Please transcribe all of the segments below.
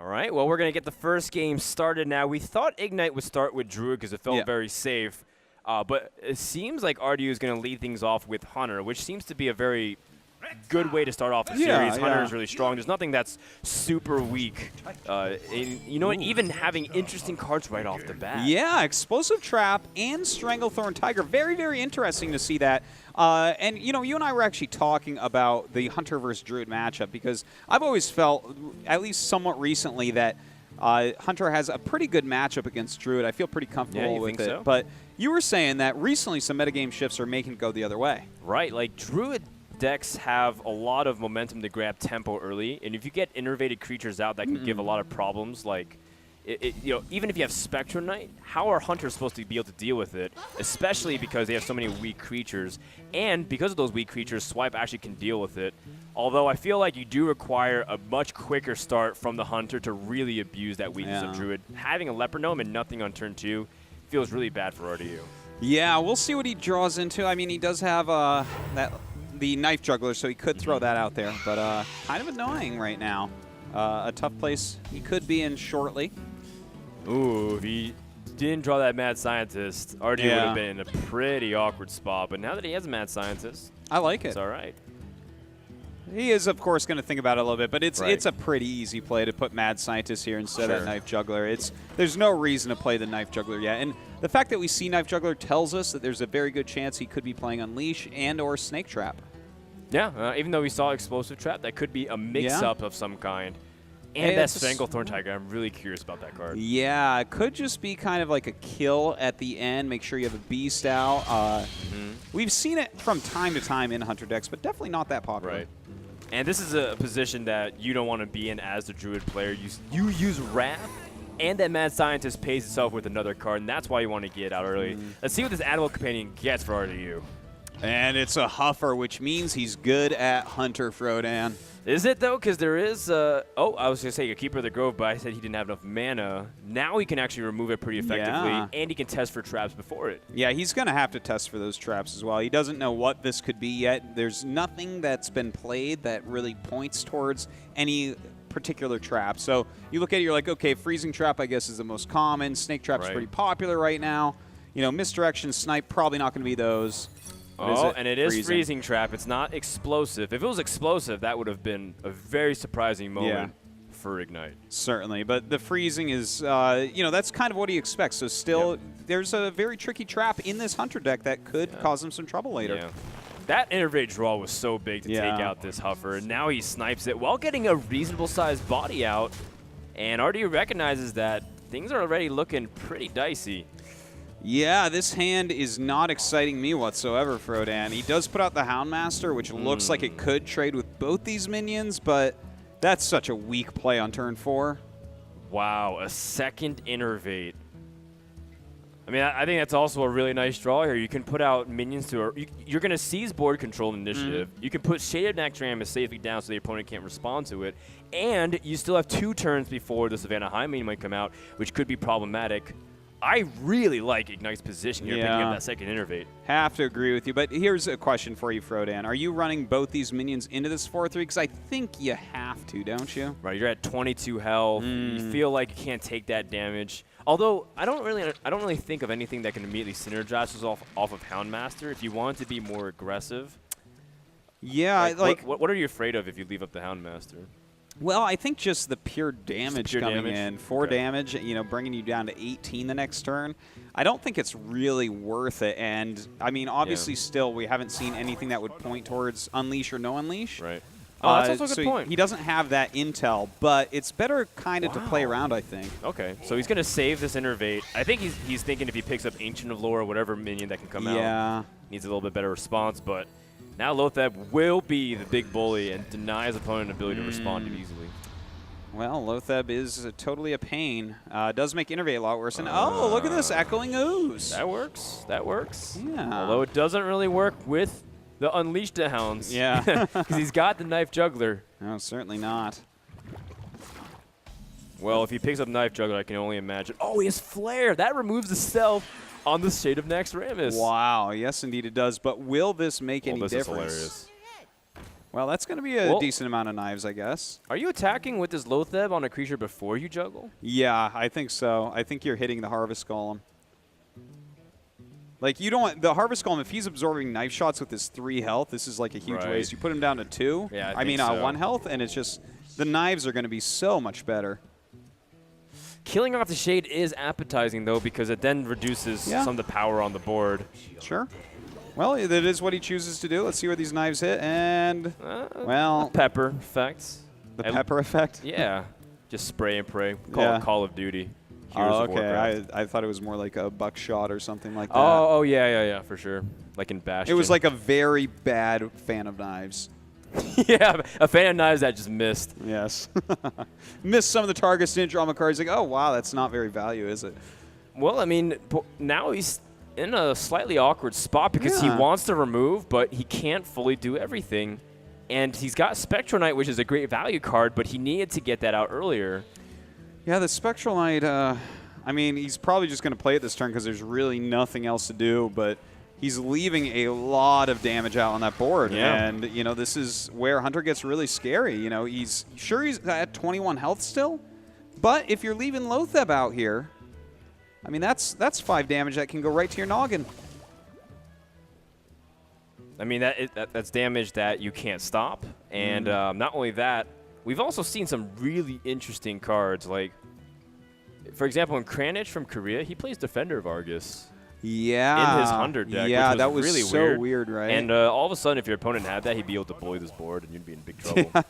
All right, well, we're going to get the first game started now. We thought Ignite would start with Druid because it felt very safe. But it seems like RDU is going to lead things off with Hunter, which seems to be a very good way to start off the series. Hunter is really strong. There's nothing that's super weak. You know what? Even having interesting cards right off the bat. Yeah, Explosive Trap and Stranglethorn Tiger. Very, very interesting to see that. And, you know, you and I were actually talking about the Hunter versus Druid matchup because I've always felt, at least somewhat recently, that Hunter has a pretty good matchup against Druid. I feel pretty comfortable with it. So? But you were saying that recently some metagame shifts are making it go the other way. Right, like Druid decks have a lot of momentum to grab tempo early, and if you get innervated creatures out, that can give a lot of problems. Like, you know, even if you have Spectral Knight, how are Hunters supposed to be able to deal with it? Especially because they have so many weak creatures, and because of those weak creatures, Swipe actually can deal with it. Although I feel like you do require a much quicker start from the Hunter to really abuse that weakness of Druid. Having a Leopard Gnome and nothing on turn 2 feels really bad for RDU. Yeah, we'll see what he draws into. I mean, he does have the Knife Juggler, so he could throw that out there, but kind of annoying right now. A tough place he could be in shortly. Ooh, if he didn't draw that Mad Scientist, RDU would have been in a pretty awkward spot, but now that he has a Mad Scientist, I like it. It's all right. He is, of course, going to think about it a little bit, but it's a pretty easy play to put Mad Scientist here instead of that Knife Juggler. There's no reason to play the Knife Juggler yet, and the fact that we see Knife Juggler tells us that there's a very good chance he could be playing Unleash and or Snake Trap. Yeah, even though we saw Explosive Trap, that could be a mix-up of some kind. And that Stranglethorn Tiger, I'm really curious about that card. Yeah, it could just be kind of like a kill at the end. Make sure you have a Beast out. We've seen it from time to time in Hunter decks, but definitely not that popular. Right. And this is a position that you don't want to be in as the Druid player. You use Wrath, and that Mad Scientist pays itself with another card, and that's why you want to get out early. Let's see what this Animal Companion gets for RDU. And it's a Huffer, which means he's good at Hunter, Frodan. Is it, though? Because there is I was going to say a Keeper of the Grove, but I said he didn't have enough mana. Now he can actually remove it pretty effectively, and he can test for traps before it. Yeah, he's going to have to test for those traps as well. He doesn't know what this could be yet. There's nothing that's been played that really points towards any particular trap. So you look at it, you're like, okay, Freezing Trap, I guess, is the most common. Snake Trap's pretty popular right now. You know, Misdirection, Snipe, probably not going to be those. Oh, and it is Freezing Trap. It's not Explosive. If it was Explosive, that would have been a very surprising moment for Ignite. Certainly, but the Freezing is, you know, that's kind of what he expects. So still, there's a very tricky trap in this Hunter deck that could cause him some trouble later. Yeah. That Innervate draw was so big to take out this Huffer, and now he snipes it while getting a reasonable-sized body out, and RDU recognizes that things are already looking pretty dicey. Yeah, this hand is not exciting me whatsoever, Frodan. He does put out the Houndmaster, which looks like it could trade with both these minions, but that's such a weak play on turn 4. Wow, a second Innervate. I mean, I think that's also a really nice draw here. You can put out minions to you're going to seize board control initiative. You can put Shaded Naxxramas safely down so the opponent can't respond to it. And you still have 2 turns before the Savannah High minion might come out, which could be problematic. I really like Ignite's position here, picking up that second Innervate. Have to agree with you, but here's a question for you, Frodan. Are you running both these minions into this 4-3? Because I think you have to, don't you? Right, you're at 22 health. You feel like you can't take that damage. Although I don't really think of anything that can immediately synergize off of Houndmaster. If you want to be more aggressive, what are you afraid of if you leave up the Houndmaster? Well, I think just the pure damage coming in. 4 damage, you know, bringing you down to 18 the next turn. I don't think it's really worth it. And, I mean, obviously still we haven't seen anything that would point towards Unleash or no Unleash. Right. Oh, that's also a good point. He doesn't have that intel, but it's better kind of to play around, I think. Okay, so he's going to save this Innervate. I think he's thinking if he picks up Ancient of Lore or whatever minion that can come out, needs a little bit better response, but now Lothab will be the big bully and deny his opponent an ability to respond easily. Well, Lothab is totally a pain. Does make Innervate a lot worse. And oh, look at this Echoing Ooze. That works. That works. Yeah. Although it doesn't really work with the Unleashed Hounds. Yeah. Because he's got the Knife Juggler. No, certainly not. Well, if he picks up Knife Juggler, I can only imagine. Oh, he has Flare. That removes the stealth on the Shade of Naxxramas. Wow. Yes, indeed it does. But will this make any difference? Is hilarious. Well, that's going to be a decent amount of knives, I guess. Are you attacking with this Lotheb on a creature before you juggle? Yeah, I think so. I think you're hitting the Harvest Golem. Like, you don't want the Harvest Golem, if he's absorbing knife shots with his 3 health, this is like a huge waste. You put him down to 2. Yeah, I mean, so. 1 health, and it's just the knives are going to be so much better. Killing off the Shade is appetizing, though, because it then reduces some of the power on the board. Sure. Well, that is what he chooses to do. Let's see where these knives hit, and, well... The pepper effect. The pepper effect? Yeah. Just spray and pray. Call it Call of Duty. Oh, okay. I thought it was more like a buckshot or something like that. Oh, yeah, for sure. Like in Bastion. It was like a very bad fan of knives. Yeah, a fan of knives that just missed. Yes. Missed some of the targets, didn't draw my cards. Like, oh, wow, that's not very value, is it? Well, I mean, now he's in a slightly awkward spot because he wants to remove, but he can't fully do everything. And he's got Spectral Knight, which is a great value card, but he needed to get that out earlier. Yeah, the Spectral Knight, I mean, he's probably just going to play it this turn because there's really nothing else to do, but he's leaving a lot of damage out on that board. Yeah. And, you know, this is where Hunter gets really scary. You know, he's at 21 health still, but if you're leaving Lotheb out here, I mean, that's 5 damage that can go right to your noggin. I mean, that's damage that you can't stop. And not only that, we've also seen some really interesting cards. Like, for example, in Kranich from Korea, he plays Defender of Argus. Yeah. In his Hunter deck, yeah, which was that was really so weird, right? And all of a sudden, if your opponent had that, he'd be able to bully this board, and you'd be in big trouble. Yeah.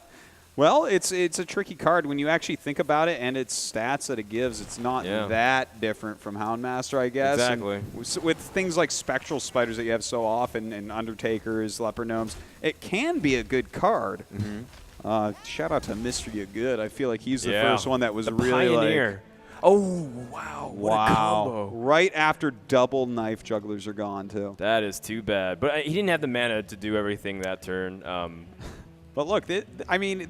Well, it's a tricky card when you actually think about it, and its stats that it gives. It's not that different from Houndmaster, I guess. Exactly. And with things like Spectral Spiders that you have so often, and Undertakers, Leper Gnomes, it can be a good card. Shout out to Mr. You Good. I feel like he's the first one that was the really pioneer. like... Oh, wow. What a combo. Right after double Knife Jugglers are gone, too. That is too bad. But he didn't have the mana to do everything that turn. But look, I mean,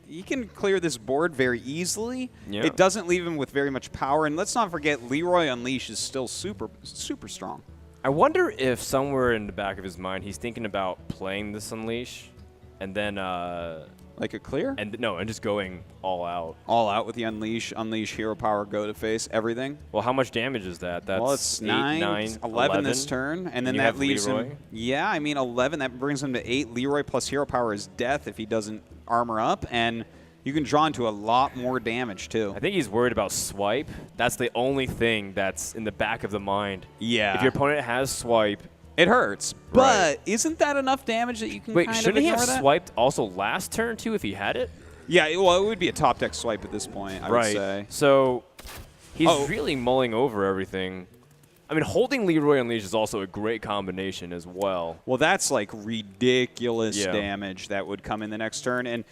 he can clear this board very easily. Yeah. It doesn't leave him with very much power. And let's not forget, Leroy Unleash is still super, super strong. I wonder if somewhere in the back of his mind he's thinking about playing this Unleash and then... like a clear? And just going all out. All out with the Unleash, Hero Power, go to face, everything. Well, how much damage is that? That's well, it's 8, 9, 9, 11 this turn. And then that leaves Leroy? him... Yeah, I mean, 11, that brings him to 8. Leroy plus Hero Power is death if he doesn't armor up. And you can draw into a lot more damage, too. I think he's worried about swipe. That's the only thing that's in the back of the mind. Yeah. If your opponent has swipe... It hurts, but isn't that enough damage that you can kind of shouldn't he have that? swiped also last turn, too, if he had it? Yeah, well, it would be a top deck swipe at this point, I would say. So he's really mulling over everything. I mean, holding Leroy Unleash is also a great combination as well. Well, that's like ridiculous damage that would come in the next turn. And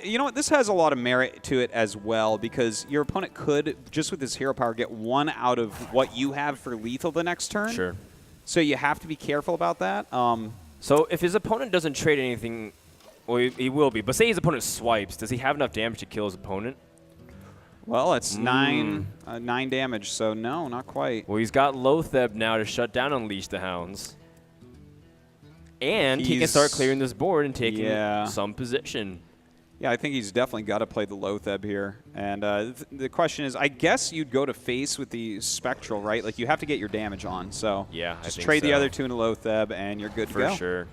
you know what? This has a lot of merit to it as well because your opponent could, just with his hero power, get 1 out of what you have for lethal the next turn. Sure. So you have to be careful about that. So if his opponent doesn't trade anything, well, he will be. But say his opponent swipes, does he have enough damage to kill his opponent? Well, it's 9 damage, so no, not quite. Well, he's got Lotheb now to shut down Unleash the Hounds. And he can start clearing this board and taking some position. Yeah, I think he's definitely got to play the Lotheb here. And the question is, I guess you'd go to face with the Spectral, right? Like, you have to get your damage on. So just trade the other 2 into Lotheb, and you're good to go. For sure.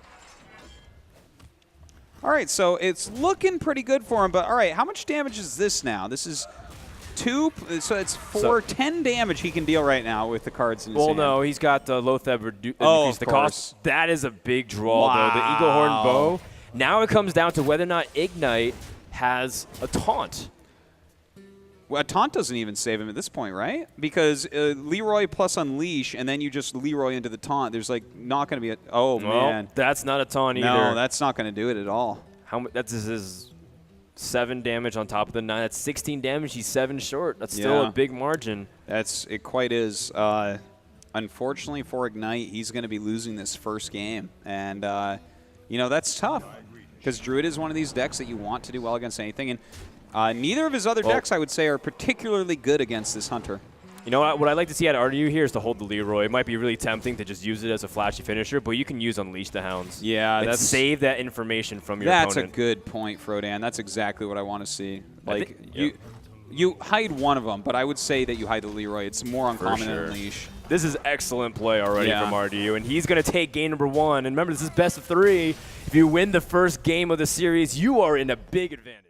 All right, so it's looking pretty good for him. But, all right, how much damage is this now? This is 2, so it's 10 damage he can deal right now with the cards in his hand. Well, no, he's got Lotheb reduce the cost. That is a big draw, though. The Eagle Horn Bow. Now it comes down to whether or not Ignite has a taunt. Well, a taunt doesn't even save him at this point, right? Because Leroy plus Unleash, and then you just Leroy into the taunt. There's like not going to be a... Oh, man. That's not a taunt either. No, that's not going to do it at all. That's his 7 damage on top of the 9. That's 16 damage. He's 7 short. That's still a big margin. It quite is. Unfortunately for Ignite, he's going to be losing this first game. And, you know, that's tough. Because Druid is one of these decks that you want to do well against anything. And neither of his other decks, I would say, are particularly good against this Hunter. You know what I'd like to see out of RDU here is to hold the Leroy. It might be really tempting to just use it as a flashy finisher, but you can use Unleash the Hounds. Yeah, and that's save that information from your That's opponent. a good point, Frodan. That's exactly what I want to see. Like, yeah. you hide one of them, but I would say that you hide the Leroy. It's more uncommon sure. than Unleash. This is excellent play already Yeah. from RDU, and he's going to take game number 1. And remember, this is best of 3. If you win the first game of the series, you are in a big advantage.